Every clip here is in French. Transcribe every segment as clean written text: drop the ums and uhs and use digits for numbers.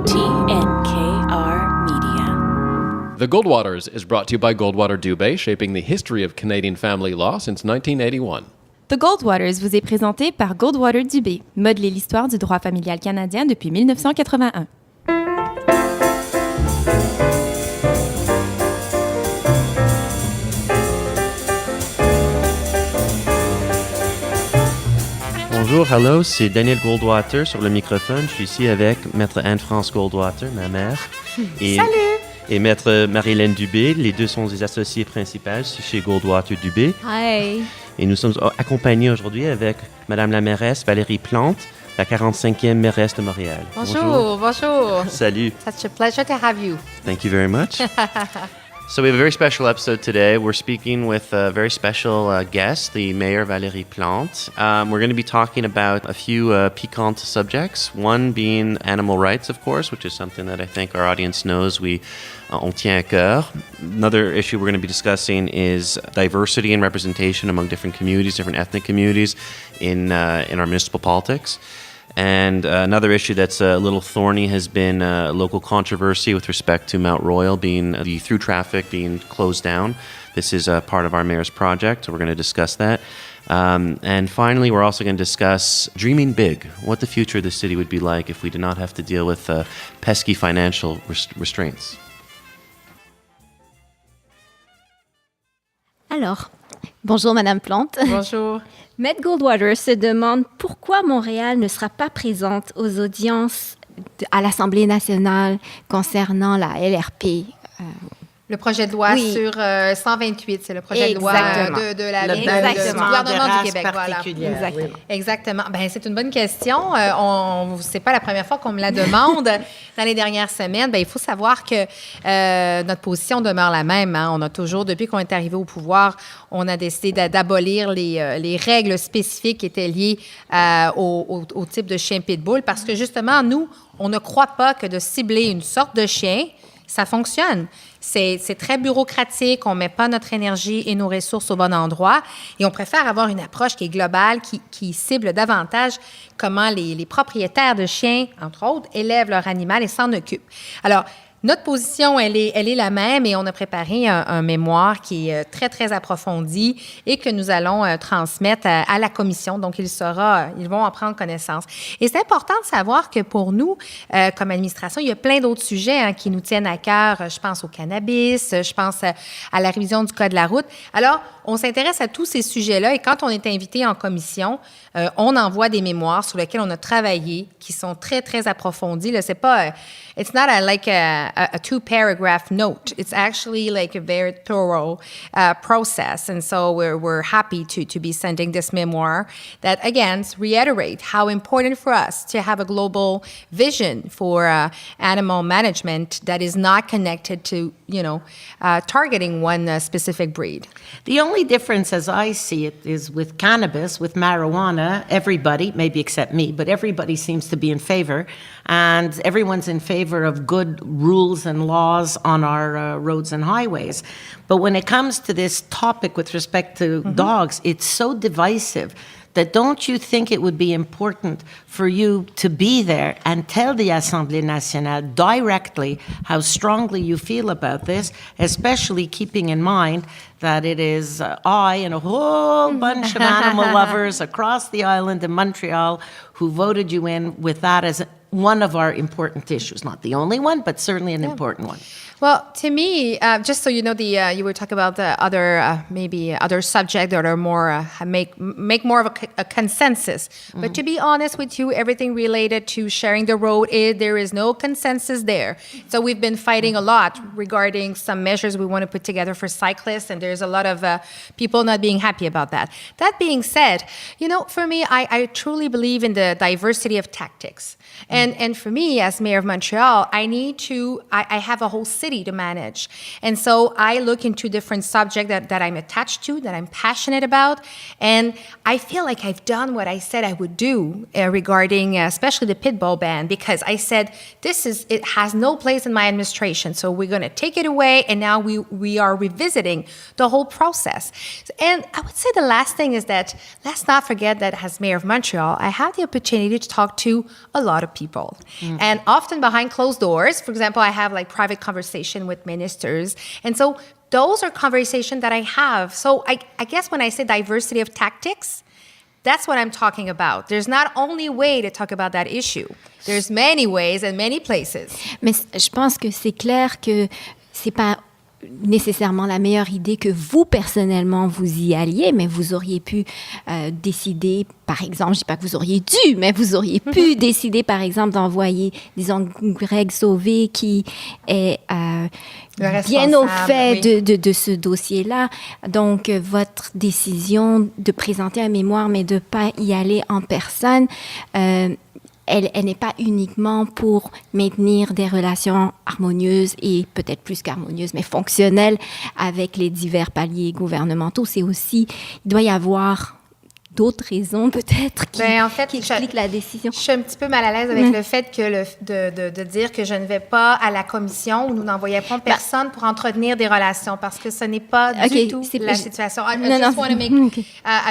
TNKR Media. The Goldwaters is brought to you by Goldwater Dubé, shaping the history of Canadian family law since 1981. The Goldwaters vous est présenté par Goldwater Dubé, modeler l'histoire du droit familial canadien depuis 1981. Bonjour, hello, c'est Daniel Goldwater sur le microphone. Je suis ici avec Maître Anne-France Goldwater, ma mère. Salut! Et Maître Marie-Hélène Dubé. Les deux sont des associés principaux chez Goldwater Dubé. Hi! Et nous sommes accompagnés aujourd'hui avec Madame la Mairesse Valérie Plante, la 45e Mairesse de Montréal. Bonjour. Salut. Such a pleasure to have you. Thank you very much. So we have a very special episode today. We're speaking with a very special guest, the Mayor Valérie Plante. We're going to be talking about a few piquant subjects, one being animal rights, of course, which is something that I think our audience knows on tient à cœur. Another issue we're going to be discussing is diversity and representation among different communities, different ethnic communities in our municipal politics. And another issue that's a little thorny has been local controversy with respect to Mount Royal the through traffic being closed down. This is a part of our mayor's project, so we're going to discuss that. And finally, we're also going to discuss dreaming big, what the future of the city would be like if we did not have to deal with pesky financial restraints. Alors, bonjour Madame Plante. Bonjour. Maître Goldwater se demande pourquoi Montréal ne sera pas présente aux audiences à l'Assemblée nationale concernant la LRP. Le projet de loi sur 128, c'est le projet de loi du gouvernement du Québec. Voilà. Exactement. Ben, c'est une bonne question. C'est pas la première fois qu'on me la demande. Dans les dernières semaines, ben, il faut savoir que notre position demeure la même. Hein. On a toujours, depuis qu'on est arrivé au pouvoir, on a décidé d'abolir les règles spécifiques qui étaient liées au type de chien pitbull parce que justement, nous, on ne croit pas que de cibler une sorte de chien, ça fonctionne. C'est très bureaucratique, on ne met pas notre énergie et nos ressources au bon endroit et on préfère avoir une approche qui est globale, qui cible davantage comment les propriétaires de chiens, entre autres, élèvent leur animal et s'en occupent. Alors, notre position, elle est la même et on a préparé un mémoire qui est très, très approfondi et que nous allons transmettre à la commission. Donc, ils vont en prendre connaissance. Et c'est important de savoir que pour nous, comme administration, il y a plein d'autres sujets qui nous tiennent à cœur. Je pense au cannabis, je pense à la révision du Code de la route. Alors, on s'intéresse à tous ces sujets-là et quand on est invité en commission, on envoie des mémoires sur lesquels on a travaillé qui sont très, très approfondis. Là, c'est pas... it's not like a two-paragraph note. It's actually like a very thorough process. And so we're happy to be sending this memoir that, again, reiterate how important for us to have a global vision for animal management that is not connected to, targeting one specific breed. The only difference, as I see it, is with cannabis, with marijuana, everybody, maybe except me, but everybody seems to be in favor, and everyone's in favor of good rules and laws on our roads and highways. But when it comes to this topic with respect to dogs, it's so divisive that don't you think it would be important for you to be there and tell the Assemblée nationale directly how strongly you feel about this, especially keeping in mind that it is I and a whole bunch of animal lovers across the island in Montreal who voted you in with that as one of our important issues. Not the only one, but certainly an important one. Well, to me, just so you know, you were talking about the other subjects that are more make more of a consensus. Mm-hmm. But to be honest with you, everything related to sharing the road, there is no consensus there. So we've been fighting a lot regarding some measures we want to put together for cyclists, and there's a lot of people not being happy about that. That being said, for me, I truly believe in the diversity of tactics. And for me, as Mayor of Montreal, I have a whole city to manage. And so I look into different subjects that I'm attached to, that I'm passionate about. And I feel like I've done what I said I would do regarding especially the pit bull ban, because I said, it has no place in my administration. So we're going to take it away. And now we are revisiting the whole process. And I would say the last thing is that let's not forget that as Mayor of Montreal, I have the opportunity to talk to a lot of people. people. And often behind closed doors, for example, I have like private conversation with ministers. And so those are conversations that I have. So I guess when I say diversity of tactics, that's what I'm talking about. There's not only way to talk about that issue. There's many ways and many places. Mais je pense que c'est clair que c'est pas nécessairement la meilleure idée que vous, personnellement, vous y alliez, mais vous auriez pu décider, par exemple, je ne dis pas que vous auriez dû, mais vous auriez pu décider, par exemple, d'envoyer, disons, Greg Sauvé, qui est bien au fait de ce dossier-là. Donc, votre décision de présenter un mémoire, mais de ne pas y aller en personne, elle n'est pas uniquement pour maintenir des relations harmonieuses et peut-être plus qu'harmonieuses, mais fonctionnelles avec les divers paliers gouvernementaux. C'est aussi, il doit y avoir d'autres raisons peut-être qui expliquent la décision. Je suis un petit peu mal à l'aise avec le fait que de dire que je ne vais pas à la commission où nous n'envoyons personne pour entretenir des relations parce que ce n'est pas du tout la situation. I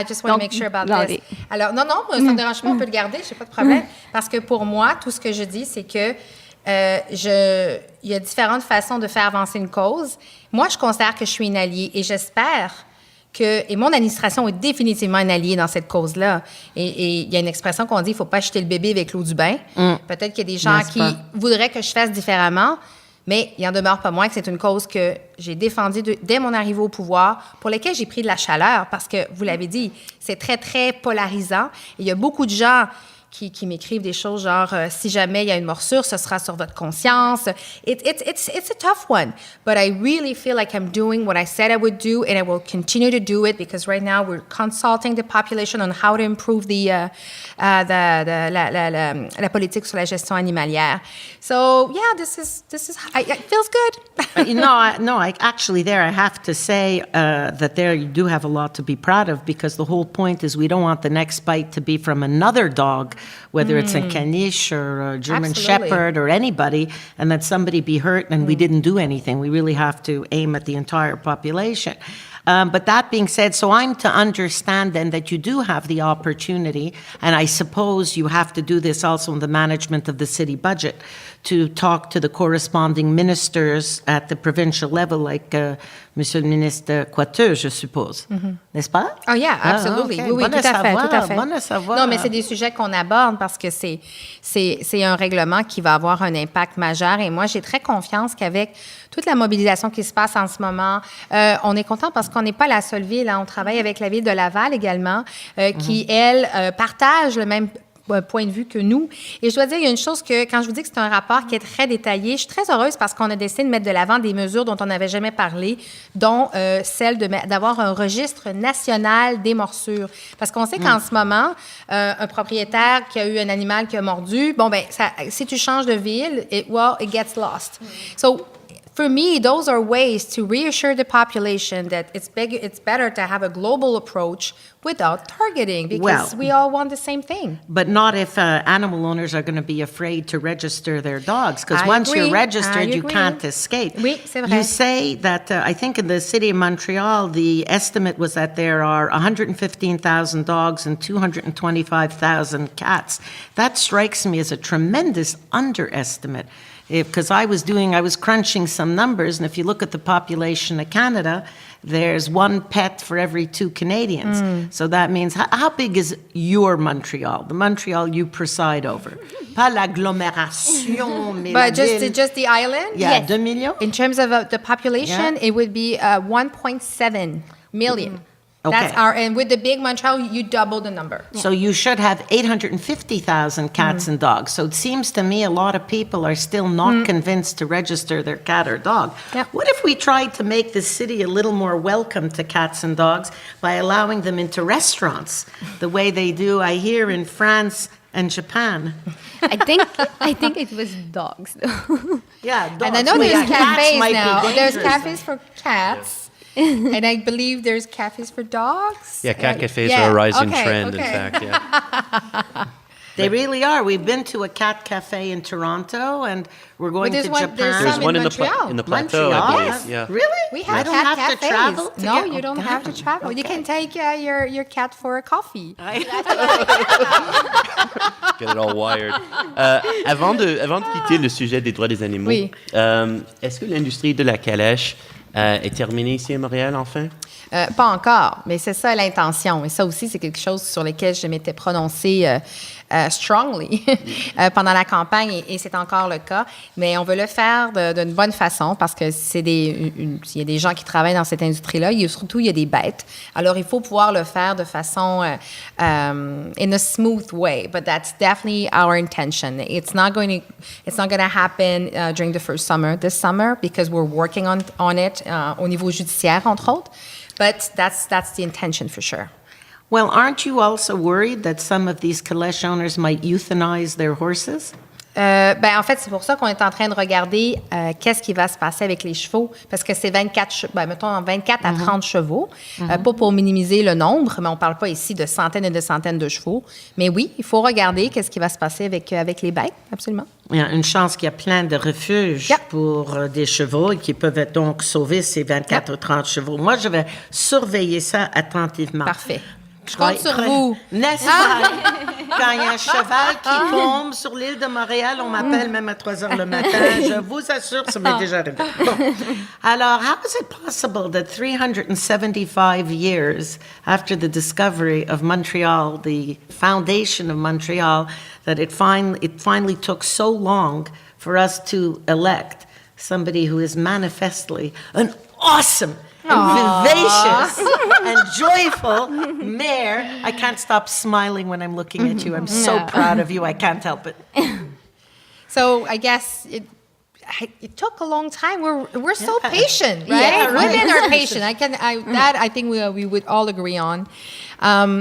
just want to make sure about this. Alors, non, ça ne me dérange pas, on peut le garder, je n'ai pas de problème. Parce que pour moi, tout ce que je dis, c'est que il y a différentes façons de faire avancer une cause. Moi, je considère que je suis une alliée et j'espère et mon administration est définitivement un allié dans cette cause-là. Et il y a une expression qu'on dit, il ne faut pas jeter le bébé avec l'eau du bain. Peut-être qu'il y a des gens qui voudraient que je fasse différemment, mais il n'en demeure pas moins que c'est une cause que j'ai défendue dès mon arrivée au pouvoir, pour laquelle j'ai pris de la chaleur, parce que, vous l'avez dit, c'est très, très polarisant. Et il y a beaucoup de gens qui m'écrivent des choses genre si jamais il y a une morsure, ce sera sur votre conscience. It's a tough one, but I really feel like I'm doing what I said I would do, and I will continue to do it because right now we're consulting the population on how to improve la politique sur la gestion animalière. So yeah, this is it feels good. Actually, there I have to say that there you do have a lot to be proud of because the whole point is we don't want the next bite to be from another dog, whether it's a caniche or a German Shepherd or anybody, and that somebody be hurt and we didn't do anything. We really have to aim at the entire population. But that being said, so I'm to understand then that you do have the opportunity, and I suppose you have to do this also in the management of the city budget, to talk to the corresponding ministers at the provincial level, like Monsieur le ministre Goldwater, je suppose. N'est-ce pas? Oh yeah, absolutely. Okay. Oui, tout à fait. Bon à savoir. Non, mais c'est des sujets qu'on aborde parce que c'est un règlement qui va avoir un impact majeur. Et moi, j'ai très confiance qu'avec toute la mobilisation qui se passe en ce moment, on est content parce qu'on n'est pas la seule ville. Hein. On travaille avec la ville de Laval également, qui, elle, partage le même point de vue que nous. Et je dois dire, il y a une chose que, quand je vous dis que c'est un rapport qui est très détaillé, je suis très heureuse parce qu'on a décidé de mettre de l'avant des mesures dont on n'avait jamais parlé, dont celle d'avoir un registre national des morsures. Parce qu'on sait qu'en ce moment, un propriétaire qui a eu un animal qui a mordu, si tu changes de ville, it gets lost. So, for me, those are ways to reassure the population that it's better to have a global approach without targeting because we all want the same thing. But not if animal owners are going to be afraid to register their dogs, because once you're registered, you can't escape. Oui, c'est vrai. You say that, I think in the city of Montreal, the estimate was that there are 115,000 dogs and 225,000 cats. That strikes me as a tremendous underestimate. Because I was crunching some numbers, and if you look at the population of Canada, there's one pet for every 2 Canadians. So that means, how big is your Montreal, the Montreal you preside over? Pas l'agglomération, mais but just the island? Yeah, 2 millions? In terms of the population, it would be 1.7 million. Okay. That's and with the big Montreal, you double the number. So you should have 850,000 cats and dogs. So it seems to me a lot of people are still not convinced to register their cat or dog. Yep. What if we tried to make the city a little more welcome to cats and dogs by allowing them into restaurants, the way they do, I hear, in France and Japan? I think it was dogs, though. Yeah, dogs. And I know there's cafes now. There's dangerous. cafes for cats. And I believe there's cafes for dogs. Yeah, cat cafes are a rising trend, okay. in fact, yeah. They really are. We've been to a cat cafe in Toronto, and we're going to Japan. There's one in in Montreal. the plateau, I Montreal? believe. Yeah. Really? We have I don't cat have cafes. to travel to No, get- you don't have to travel. You can take your cat for a coffee. Get it all wired. Avant de quitter le sujet des droits des animaux, Oui. Est-ce que l'industrie de la calèche est terminée ici à Montréal, enfin? Pas encore, mais c'est ça l'intention. Et ça aussi, c'est quelque chose sur lequel je m'étais prononcée strongly pendant la campagne, et c'est encore le cas. Mais on veut le faire d'une bonne façon parce que il y a des gens qui travaillent dans cette industrie-là. Surtout, il y a des bêtes. Alors, il faut pouvoir le faire de façon in a smooth way. But that's definitely our intention. It's not going to happen during the first summer, this summer, because we're working on it au niveau judiciaire, entre autres. But that's the intention for sure. Well, aren't you also worried that some of these calèche owners might euthanize their horses? En fait, c'est pour ça qu'on est en train de regarder qu'est-ce qui va se passer avec les chevaux, parce que c'est 24 à 30 chevaux, pas pour minimiser le nombre, mais on ne parle pas ici de centaines et de centaines de chevaux. Mais oui, il faut regarder qu'est-ce qui va se passer avec les bêtes, absolument. Il y a une chance qu'il y a plein de refuges Yep. pour des chevaux et qui peuvent donc sauver ces 24 ou 30 chevaux. Moi, je vais surveiller ça attentivement. Parfait. Je compte sur vous. N'est-ce pas? Quand il y a un cheval qui tombe sur l'île de Montréal, on m'appelle même à 3 heures le matin. Je vous assure, ça m'est déjà arrivé. Bon. Alors, how is it possible that 375 years after the discovery of Montreal, the foundation of Montreal, that it finally took so long for us to elect somebody who is manifestly an awesome and vivacious and joyful mayor. I can't stop smiling when I'm looking at you. I'm so proud of you. I can't help it. So I guess it took a long time. We're so patient, right? Yeah, right. Women are patient. I think we would all agree on.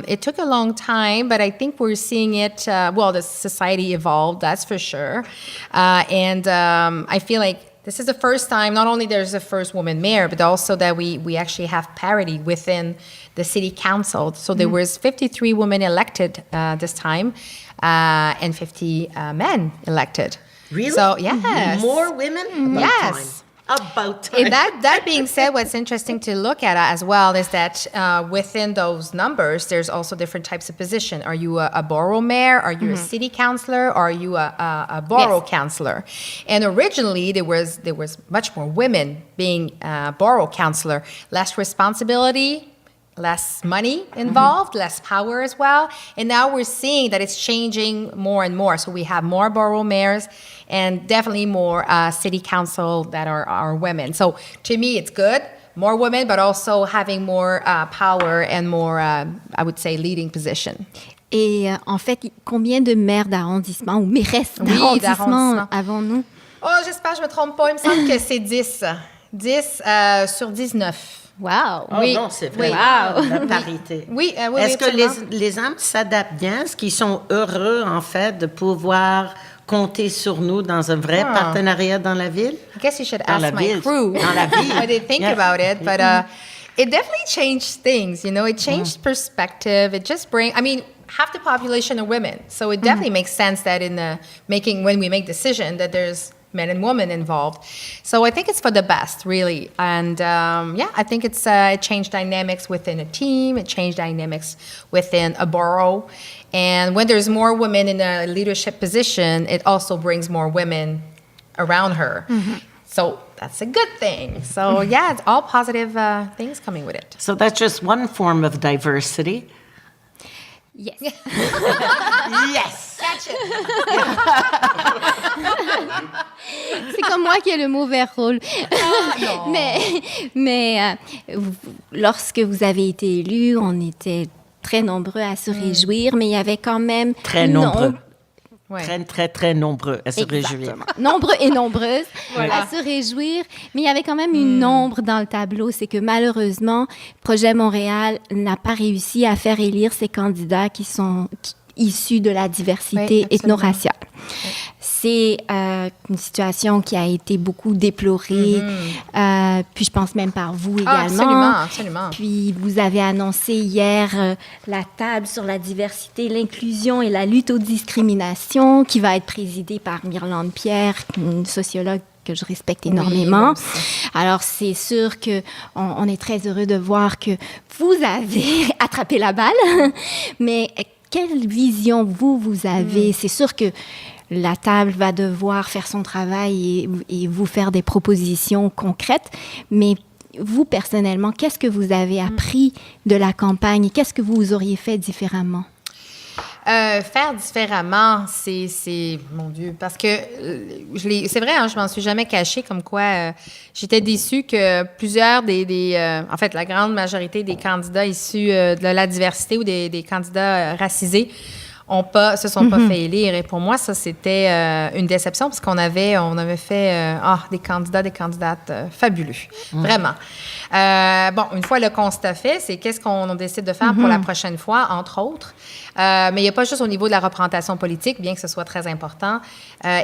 It took a long time, but I think we're seeing it. The society evolved, that's for sure. And I feel like this is the first time, not only there's the first woman mayor, but also that we actually have parity within the city council. So there was 53 women elected this time, and 50 men elected. Really? So, yes. More women? About Yes. time. About time. And that being said, what's interesting to look at as well is that within those numbers, there's also different types of position. Are you a borough mayor? Are you a city councillor? Or are you a borough councillor? And originally, there was much more women being borough councillor, less responsibility, less money involved, less power as well. And now we're seeing that it's changing more and more. So we have more borough mayors and definitely more city council that are women. So to me, it's good. More women, but also having more power and more, I would say, leading position. Et en fait, combien de maires d'arrondissement ou mairesses d'arrondissement avons-nous? Oh, j'espère que je ne me trompe pas. Il me semble que c'est 10. 10 sur 19. Wow! Oh Oui. non, c'est vrai. Wow. La parité. Oui, oui, Est-ce que absolument. les hommes s'adaptent bien? Est-ce qu'ils sont heureux, en fait, de pouvoir compter sur nous dans un vrai partenariat dans la ville? I guess you should Dans ask la my ville. crew Dans la ville. what they think Yeah. about it. But it definitely changed things, you know. It changed perspective. It just half the population are women. So it definitely makes sense that when we make decision that there's men and women involved. So I think it's for the best, really. And I think it changed dynamics within a team. It changed dynamics within a borough. And when there's more women in a leadership position, it also brings more women around her. So that's a good thing. So it's all positive things coming with it. So that's just one form of diversity. Yes. Yes! Catch it. C'est comme moi qui ai le mauvais rôle. Mais lorsque vous avez été élu, on était très nombreux à se réjouir, mais il y avait quand même... Très nombreux. Ouais. Très, très, très nombreux à se réjouir. Exactement. Nombreux et nombreuses à se réjouir. Mais il y avait quand même une ombre dans le tableau. C'est que malheureusement, Projet Montréal n'a pas réussi à faire élire ces candidats qui sont issus de la diversité Oui, absolument. ethno-raciale. c'est une situation qui a été beaucoup déplorée, puis je pense même par vous également. Absolument. Puis vous avez annoncé hier la table sur la diversité, l'inclusion et la lutte aux discriminations qui va être présidée par Myrlande Pierre, une sociologue que je respecte énormément. Alors, c'est sûr qu'on est très heureux de voir que vous avez attrapé la balle, mais quelle vision vous avez? C'est sûr que la table va devoir faire son travail et vous faire des propositions concrètes, mais vous, personnellement, qu'est-ce que vous avez appris de la campagne? Qu'est-ce que vous auriez fait différemment? Faire différemment, c'est mon Dieu, parce que c'est vrai, je m'en suis jamais cachée, comme quoi j'étais déçue que plusieurs en fait, la grande majorité des candidats issus de la diversité ou des candidats racisés se sont pas fait élire. Et pour moi, ça, c'était une déception parce qu'on avait fait des candidats, des candidates fabuleux. Vraiment. Une fois le constat fait, c'est qu'est-ce qu'on décide de faire pour la prochaine fois, entre autres. Mais il n'y a pas juste au niveau de la représentation politique, bien que ce soit très important.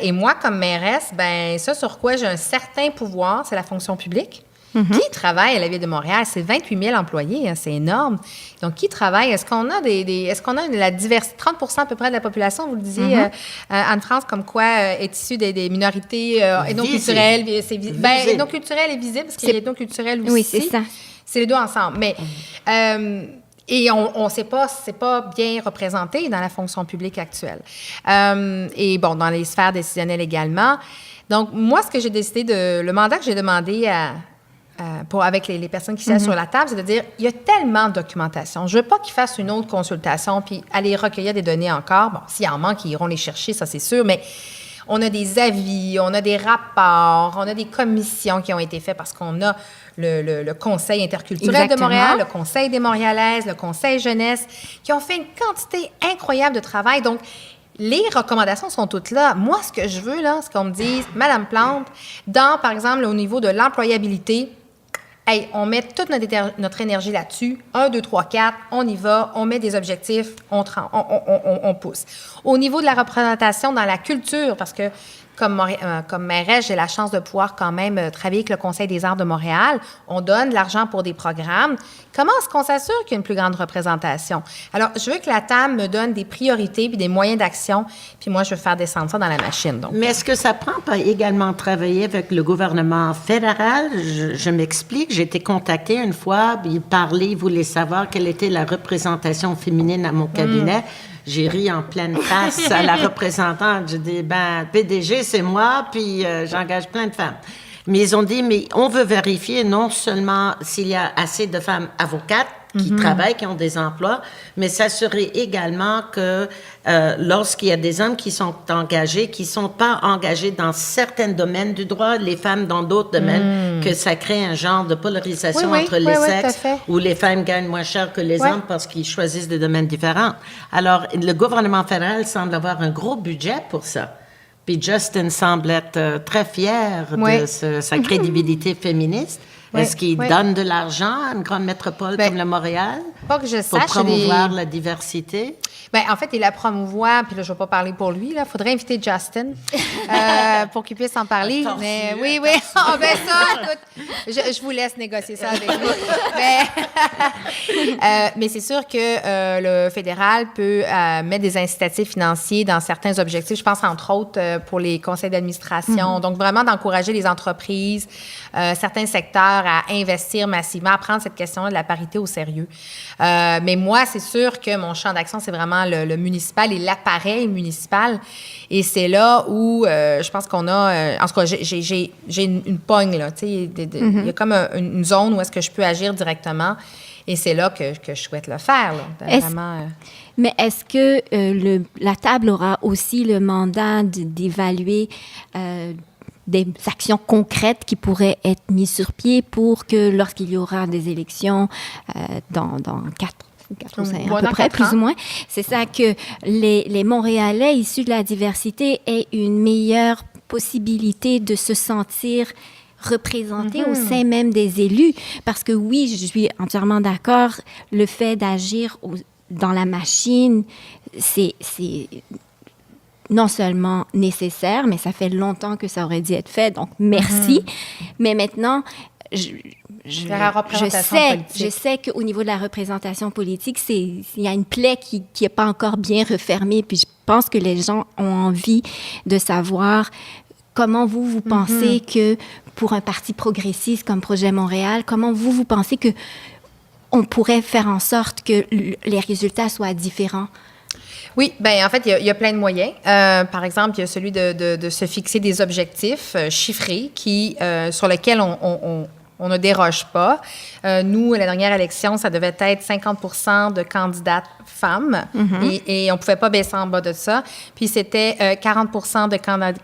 Et moi, comme mairesse, ça sur quoi j'ai un certain pouvoir, c'est la fonction publique. Qui travaille à la Ville de Montréal? C'est 28 000 employés, hein, c'est énorme. Donc, qui travaille? Est-ce qu'on a est-ce qu'on a la diversité? 30 à peu près de la population, vous le disiez, Anne-France, comme quoi est issue des minorités ethnoculturelles. Ethnoculturelles et visibles, parce qu'il y a ethnoculturelles aussi. Oui, c'est ça. C'est les deux ensemble. Mais... et on sait pas, c'est pas bien représenté dans la fonction publique actuelle. Et dans les sphères décisionnelles également. Donc, moi, ce que j'ai décidé le mandat que j'ai demandé avec les personnes qui siègent sur la table, c'est de dire, il y a tellement de documentation. Je veux pas qu'ils fassent une autre consultation puis aller recueillir des données encore. Bon, s'il en manque, ils iront les chercher, ça c'est sûr, mais on a des avis, on a des rapports, on a des commissions qui ont été faites parce qu'on a le Conseil interculturel de Montréal, le Conseil des Montréalaises, le Conseil jeunesse, qui ont fait une quantité incroyable de travail. Donc, les recommandations sont toutes là. Moi, ce que je veux, là, c'est qu'on me dise, Madame Plante, par exemple, au niveau de l'employabilité, on met toute notre énergie là-dessus. 1, 2, 3, 4, on y va, on met des objectifs, on pousse. Au niveau de la représentation dans la culture, parce que comme mairesse, j'ai la chance de pouvoir quand même travailler avec le Conseil des arts de Montréal. On donne de l'argent pour des programmes. Comment est-ce qu'on s'assure qu'il y a une plus grande représentation? Alors, je veux que la table me donne des priorités puis des moyens d'action, puis moi, je veux faire descendre ça dans la machine. Donc. Mais est-ce que ça prend pas également travailler avec le gouvernement fédéral? Je m'explique. J'ai été contactée une fois, il parlait, il voulait savoir quelle était la représentation féminine à mon cabinet. J'ai ri en pleine face à la représentante. J'ai dit, PDG, c'est moi, puis j'engage plein de femmes. Mais ils ont dit, mais on veut vérifier non seulement s'il y a assez de femmes avocates qui travaillent, qui ont des emplois, mais s'assurer également que lorsqu'il y a des hommes qui sont engagés, qui ne sont pas engagés dans certains domaines du droit, les femmes dans d'autres domaines, que ça crée un genre de polarisation entre les sexes, où les femmes gagnent moins cher que les hommes parce qu'ils choisissent des domaines différents. Alors, le gouvernement fédéral semble avoir un gros budget pour ça. Puis Justin semble être très fier de sa crédibilité féministe. Est-ce qu'il donne de l'argent à une grande métropole comme le Montréal? Pas que je sache. Pour promouvoir la diversité? En fait, il la promouvoit, puis là, je ne vais pas parler pour lui. Il faudrait inviter Justin pour qu'il puisse en parler. Mais oui. Écoute, je vous laisse négocier ça avec lui. Mais c'est sûr que le fédéral peut mettre des incitatifs financiers dans certains objectifs. Je pense, entre autres, pour les conseils d'administration. Donc, vraiment d'encourager les entreprises, certains secteurs à investir massivement, à prendre cette question de la parité au sérieux. Mais moi, c'est sûr que mon champ d'action, c'est vraiment le municipal et l'appareil municipal. Et c'est là où je pense qu'on a... en tout cas, j'ai une pogne, là. Il y a comme une zone où est-ce que je peux agir directement. Et c'est là que je souhaite le faire. Là, mais est-ce que la table aura aussi le mandat d'évaluer des actions concrètes qui pourraient être mises sur pied pour que lorsqu'il y aura des élections dans 4 ou 5 à peu près, plus ou moins, c'est ça, que les Montréalais issus de la diversité aient une meilleure possibilité de se sentir représentés au sein même des élus. Parce que oui, je suis entièrement d'accord, le fait d'agir dans la machine, c'est non seulement nécessaire, mais ça fait longtemps que ça aurait dû être fait, donc merci. Mais maintenant, je sais qu'au niveau de la représentation politique, il y a une plaie qui n'est pas encore bien refermée, puis je pense que les gens ont envie de savoir comment vous pensez que pour un parti progressiste comme Projet Montréal, comment vous pensez que on pourrait faire en sorte que les résultats soient différents? Oui, ben en fait, il y a plein de moyens. Par exemple, il y a celui de se fixer des objectifs chiffrés sur lesquels on ne déroge pas. Nous, à la dernière élection, ça devait être 50% de candidates femmes et on ne pouvait pas baisser en bas de ça. Puis c'était 40% de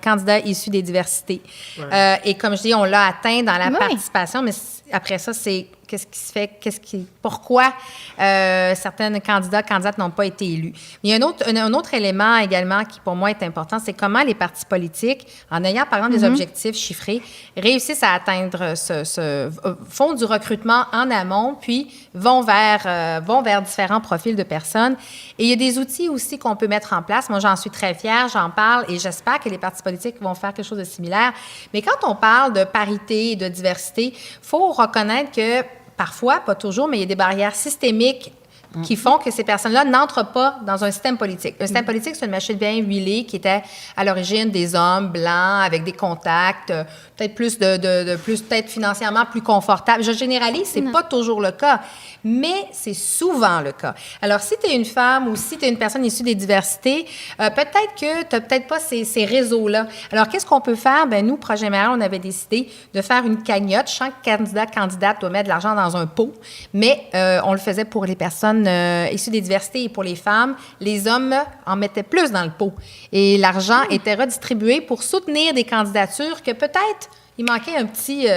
candidats issus des diversités. Ouais. Et comme je dis, on l'a atteint dans la participation, mais après ça, c'est qu'est-ce qui se fait, pourquoi certaines candidates n'ont pas été élus. Mais il y a un autre élément également qui, pour moi, est important, c'est comment les partis politiques, en ayant, par exemple, des objectifs chiffrés, réussissent à atteindre font du recrutement en amont, puis vont vers différents profils de personnes. Et il y a des outils aussi qu'on peut mettre en place. Moi, j'en suis très fière, j'en parle, et j'espère que les partis politiques vont faire quelque chose de similaire. Mais quand on parle de parité et de diversité, il faut reconnaître que parfois, pas toujours, mais il y a des barrières systémiques qui font que ces personnes-là n'entrent pas dans un système politique. Un système politique, c'est une machine bien huilée qui était à l'origine des hommes blancs avec des contacts, peut-être plus peut-être financièrement plus confortable. Je généralise, c'est pas toujours le cas, mais c'est souvent le cas. Alors, si tu es une femme ou si tu es une personne issue des diversités, peut-être que tu n'as peut-être pas ces réseaux-là. Alors, qu'est-ce qu'on peut faire? Ben nous, Projet Mairesse, on avait décidé de faire une cagnotte. Chaque candidate doit mettre de l'argent dans un pot, mais on le faisait pour les personnes issues des diversités et pour les femmes. Les hommes en mettaient plus dans le pot. Et l'argent était redistribué pour soutenir des candidatures que peut-être il manquait un petit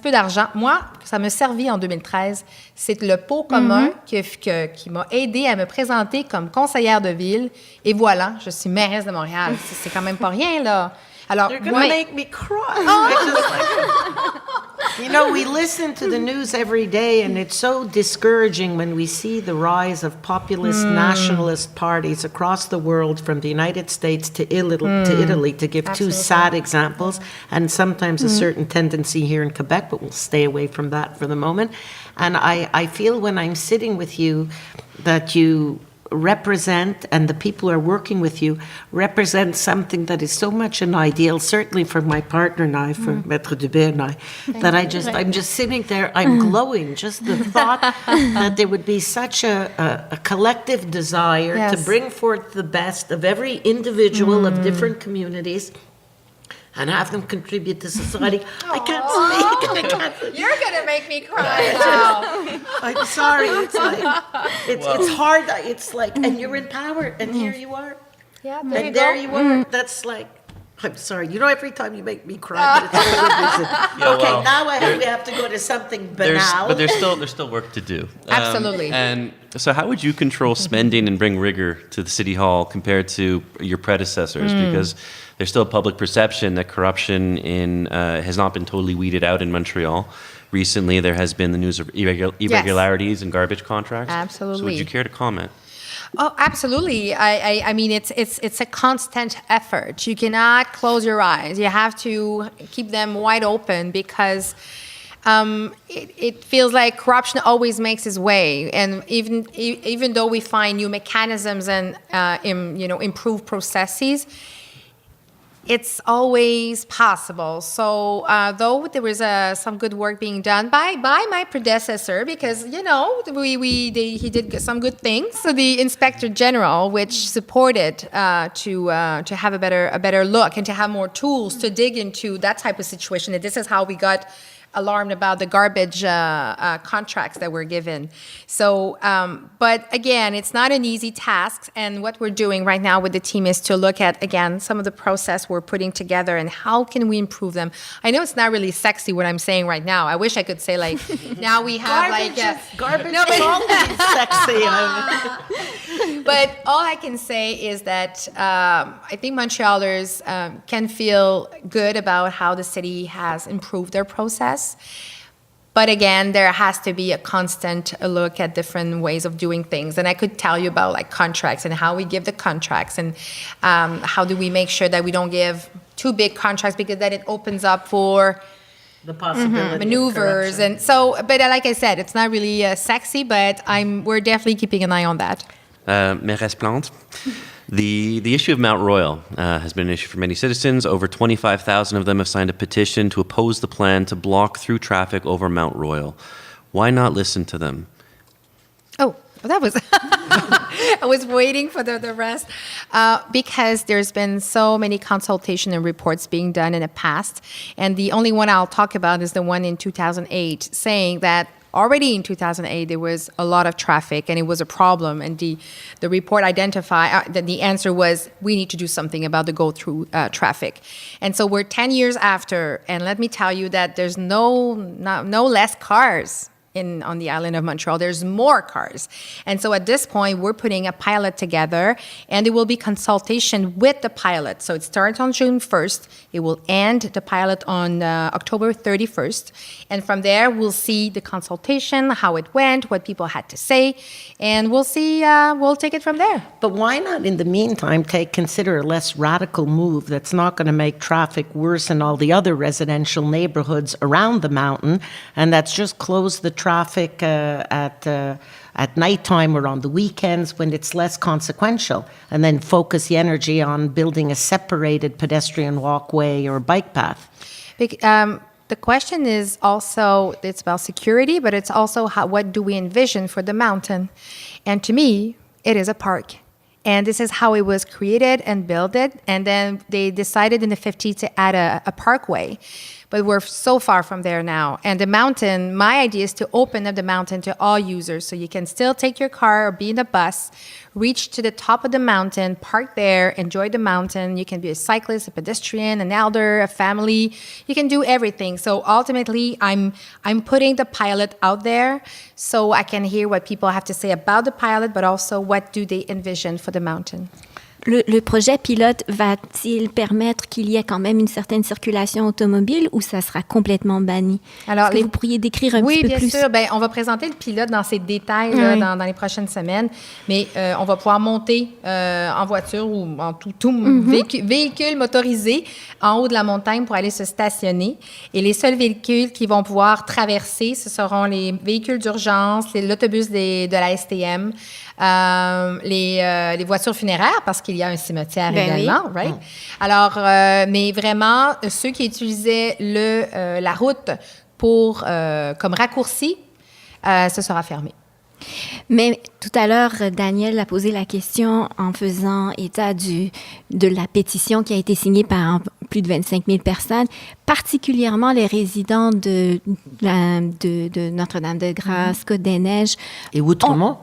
peu d'argent. Moi, ça m'a servi en 2013. C'est le pot commun qui m'a aidé à me présenter comme conseillère de ville. Et voilà, je suis mairesse de Montréal. C'est quand même pas rien, là. Alors, you're going to make me cry. You know, we listen to the news every day, and it's so discouraging when we see the rise of populist nationalist parties across the world, from the United States to Italy, to give two sad examples, and sometimes a certain tendency here in Quebec, but we'll stay away from that for the moment. And I feel when I'm sitting with you that you represent, and the people who are working with you represent something that is so much an ideal, certainly for my partner and I, for Maître Dubé and I, that I'm just sitting there, I'm glowing. Just the thought that there would be such a collective desire to bring forth the best of every individual of different communities and have them contribute to society. I can't speak. You're going to make me cry now. I'm sorry. It's hard. It's like, and you're in power, and here you are. Yeah, there you are. That's like, I'm sorry. You know, every time you make me cry, but it's a good reason. Now we have to go to something banal. But there's still work to do. Absolutely. And so how would you control spending and bring rigor to the City Hall compared to your predecessors? Because there's still public perception that corruption has not been totally weeded out in Montreal. Recently, there has been the news of irregularities and garbage contracts. Absolutely. So would you care to comment? Oh, absolutely. I mean, it's a constant effort. You cannot close your eyes. You have to keep them wide open because it feels like corruption always makes its way. And even though we find new mechanisms and improve processes, it's always possible. So though there was some good work being done by my predecessor, because he did some good things. So the Inspector General, which supported to have a better look and to have more tools to dig into that type of situation. And this is how we got alarmed about the garbage contracts that were given. So, but again, it's not an easy task. And what we're doing right now with the team is to look at, again, some of the process we're putting together and how can we improve them. I know it's not really sexy what I'm saying right now. I wish I could say like, now we have garbage is always sexy. But all I can say is that I think Montrealers can feel good about how the city has improved their process. But again, there has to be a constant look at different ways of doing things. And I could tell you about like contracts and how we give the contracts and how do we make sure that we don't give too big contracts because then it opens up for the possibility maneuvers. And so, but like I said, it's not really sexy, but we're definitely keeping an eye on that. Mairesse Plante, the issue of Mount Royal has been an issue for many citizens. Over 25,000 of them have signed a petition to oppose the plan to block through traffic over Mount Royal. Why not listen to them? Oh, that was... I was waiting for the rest. Because there's been so many consultation and reports being done in the past. And the only one I'll talk about is the one in 2008, saying that already in 2008, there was a lot of traffic and it was a problem. And the report identified that the answer was, we need to do something about the go-through traffic. And so we're 10 years after, and let me tell you that there's no less cars on the island of Montreal. There's more cars. And so at this point, we're putting a pilot together, and there will be consultation with the pilot. So it starts on June 1st. It will end the pilot on October 31st. And from there, we'll see the consultation, how it went, what people had to say, and we'll see, we'll take it from there. But why not, in the meantime, consider a less radical move that's not going to make traffic worse in all the other residential neighborhoods around the mountain, and that's just close the traffic at nighttime or on the weekends when it's less consequential, and then focus the energy on building a separated pedestrian walkway or bike path? The question is also, it's about security, but it's also what do we envision for the mountain? And to me, it is a park. And this is how it was created and built it. And then they decided in the 50s to add a parkway. But we're so far from there now. And the mountain, my idea is to open up the mountain to all users. So you can still take your car or be in a bus, reach to the top of the mountain, park there, enjoy the mountain. You can be a cyclist, a pedestrian, an elder, a family. You can do everything. So ultimately, I'm putting the pilot out there so I can hear what people have to say about the pilot, but also what do they envision for the mountain. Le projet pilote va-t-il permettre qu'il y ait quand même une certaine circulation automobile ou ça sera complètement banni? Alors, est-ce que vous pourriez décrire un petit peu plus? Oui, bien sûr. Ben, on va présenter le pilote dans ses détails là, dans les prochaines semaines, mais on va pouvoir monter en voiture ou en tout véhicule motorisé en haut de la montagne pour aller se stationner. Et les seuls véhicules qui vont pouvoir traverser, ce seront les véhicules d'urgence, l'autobus de la STM, les voitures funéraires, parce qu'il y a un cimetière également, oui. Right? Alors, mais vraiment, ceux qui utilisaient la route comme raccourci, ce sera fermé. Mais tout à l'heure, Daniel a posé la question en faisant état de la pétition qui a été signée par plus de 25 000 personnes, particulièrement les résidents de Notre-Dame-de-Grâce, Côte-des-Neiges. Et Outremont?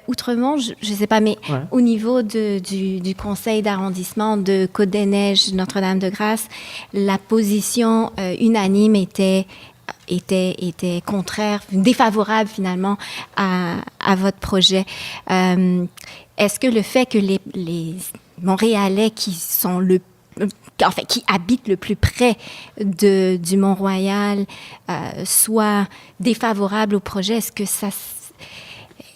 Outremont, je ne sais pas, mais au niveau du conseil d'arrondissement de Côte-des-Neiges, Notre-Dame-de-Grâce, la position unanime était contraire, défavorable finalement à votre projet. Est-ce que le fait que les Montréalais qui habitent le plus près du Mont-Royal soient défavorables au projet,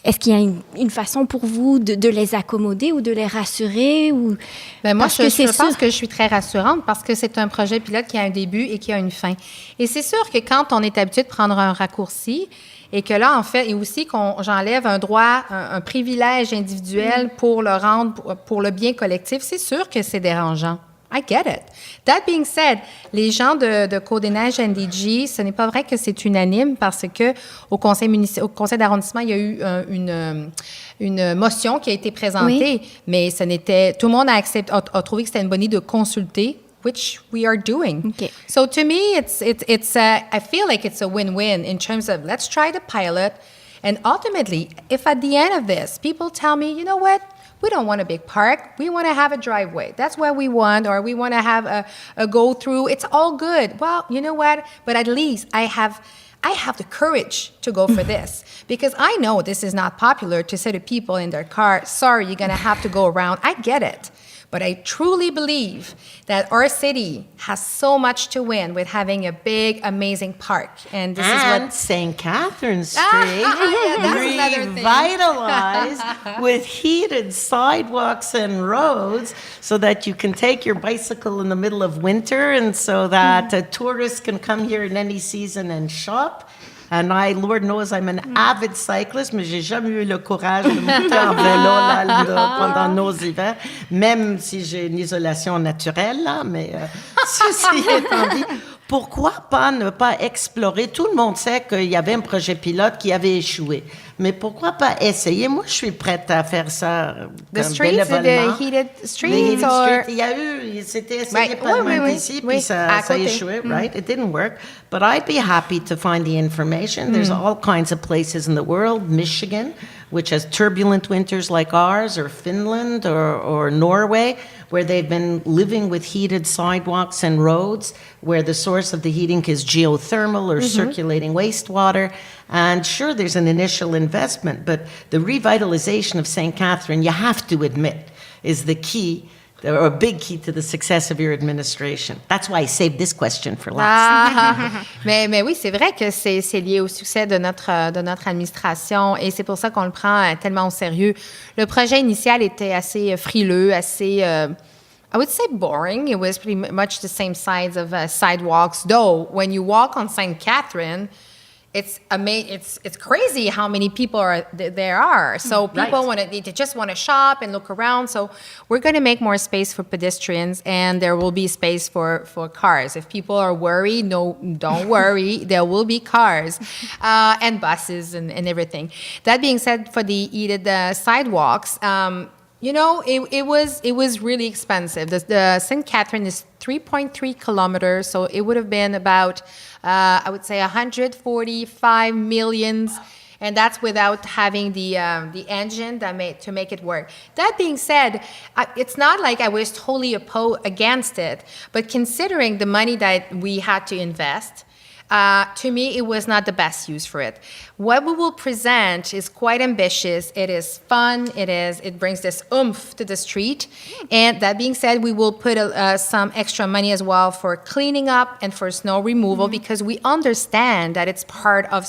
est-ce qu'il y a une façon pour vous de les accommoder ou de les rassurer? Moi, je pense que je suis très rassurante parce que c'est un projet pilote qui a un début et qui a une fin. Et c'est sûr que quand on est habitué de prendre un raccourci et que là, en fait, et aussi j'enlève un droit, un privilège individuel pour le rendre, pour le bien collectif, c'est sûr que c'est dérangeant. I get it. That being said, les gens de Côte-des-Neiges NDG, ce n'est pas vrai que c'est unanime parce que au conseil d'arrondissement, il y a eu une motion qui a été présentée, mais tout le monde a trouvé que c'était une bonne idée de consulter, which we are doing. Okay. So to me, I feel like it's a win-win in terms of let's try the pilot, and ultimately, if at the end of this, people tell me, you know what? We don't want a big park. We want to have a driveway. That's what we want, or we want to have a go-through. It's all good. Well, you know what? But at least I have the courage to go for this because I know this is not popular to say to people in their car, sorry, you're going to have to go around. I get it. But I truly believe that our city has so much to win with having a big, amazing park. And this is what St. Catherine Street that's another thing. revitalized with heated sidewalks and roads so that you can take your bicycle in the middle of winter and so that tourists can come here in any season and shop. And Lord knows, I'm an avid cyclist, mais j'ai jamais eu le courage de monter en vélo là, pendant nos hivers, même si j'ai une isolation naturelle, là, mais ceci étant dit, pourquoi pas ne pas explorer? Tout le monde sait qu'il y avait un projet pilote qui avait échoué. Mais pourquoi pas essayer? Moi, je suis prête à faire ça bénévolement. The heated streets? The heated street. C'était essayé par le ici, puis ça a échoué, right? It didn't work. But I'd be happy to find the information. There's all kinds of places in the world. Michigan, which has turbulent winters like ours, or Finland, or Norway, where they've been living with heated sidewalks and roads, where the source of the heating is geothermal or circulating wastewater. And sure, there's an initial investment, but the revitalization of St. Catherine, you have to admit, is the key, or a big key to the success of your administration. That's why I saved this question for last. Mais oui, c'est vrai que c'est lié au succès de notre administration et c'est pour ça qu'on le prend tellement au sérieux. Le projet initial était assez frileux, assez... I would say boring. It was pretty much the same size of sidewalks, though when you walk on St. Catherine, it's crazy how many people there are. So people they just want to shop and look around. So we're going to make more space for pedestrians, and there will be space for cars. If people are worried, no, don't worry. There will be cars and buses and everything. That being said, for the heated sidewalks, you know, it was really expensive. The St. Catherine is 3.3 kilometers, so it would have been about, I would say, 145 million, and that's without having the engine to make it work. That being said, it's not like I was totally against it, but considering the money that we had to invest, to me, it was not the best use for it. What we will present is quite ambitious. It is fun. It brings this oomph to the street. And that being said, we will put some extra money as well for cleaning up and for snow removal because we understand that it's part of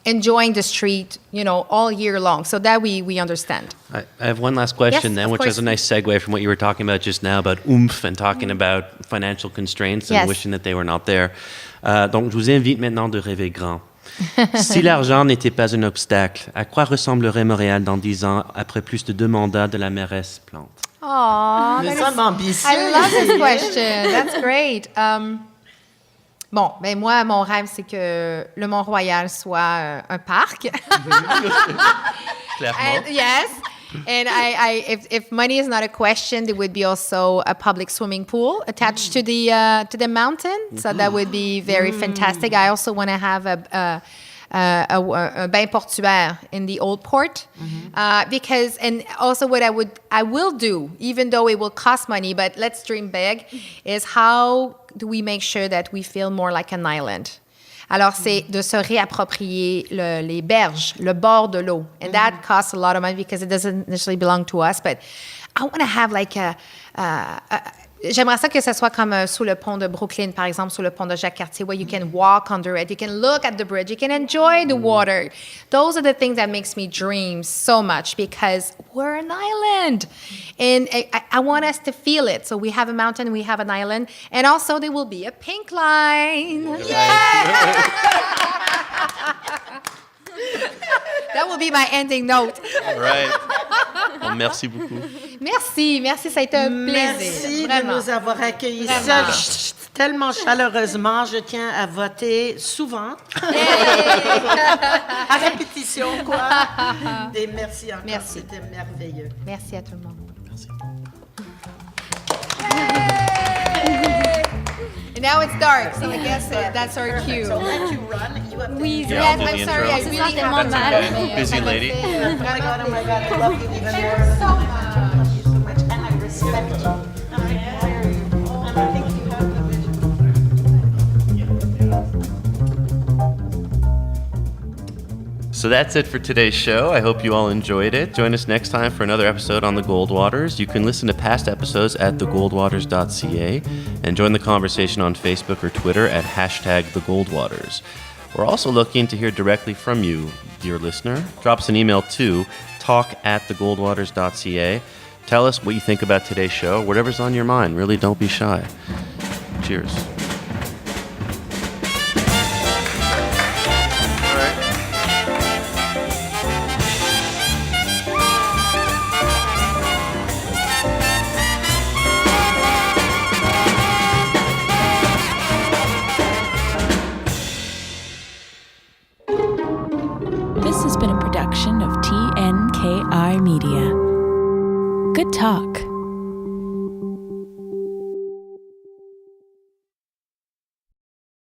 enjoying the street, you know, all year long. So that we understand. I have one last question then, which is a nice segue from what you were talking about just now about oomph and talking about financial constraints and wishing that they were not there. Donc, je vous invite maintenant de rêver grand. Si l'argent n'était pas un obstacle, à quoi ressemblerait Montréal dans 10 ans après plus de 2 mandats de la mairesse Plante? Oh, Nous sommes ambitieux. I love this question. That's great. Bon, ben moi, mon rêve, c'est que le Mont-Royal soit un parc. Clairement. Yes. And if money is not a question, there would be also a public swimming pool attached to the mountain. So that would be very fantastic. I also want to have a bain portuaire in the old port because, and also what I will do, even though it will cost money, but let's dream big, is how do we make sure that we feel more like an island? Alors, c'est de se réapproprier les berges, le bord de l'eau. And that costs a lot of money because it doesn't necessarily belong to us. But I want to have like j'aimerais ça que ce soit comme sous le pont de Brooklyn, par exemple, sous le pont de Jacques-Cartier, where you can walk under it, you can look at the bridge, you can enjoy the water. Those are the things that makes me dream so much because we're an island. And I want us to feel it. So we have a mountain, we have an island, and also there will be a pink line. Yeah! That will be my ending note. All right. Bon, merci beaucoup. Merci, ça a été un plaisir. Merci vraiment. de nous avoir accueillis Vraiment. tellement chaleureusement. Je tiens à voter souvent. À répétition, quoi. Et merci encore. Merci. C'était merveilleux. Merci à tout le monde. Merci. And now it's dark, so I guess that's our cue. So let you run. You have Oui, Yeah, I'll do I'm the sorry, intro. I really have okay. Busy lady. Oh my God, I love you even more. I love you so much, and I respect you. And I admire you. And I think you have the vision. So that's it for today's show. I hope you all enjoyed it. Join us next time for another episode on the Goldwaters. You can listen to past episodes at thegoldwaters.ca and join the conversation on Facebook or Twitter at #thegoldwaters. We're also looking to hear directly from you, dear listener. Drop us an email to talk@thegoldwaters.ca. Tell us what you think about today's show, whatever's on your mind. Really, don't be shy. Cheers.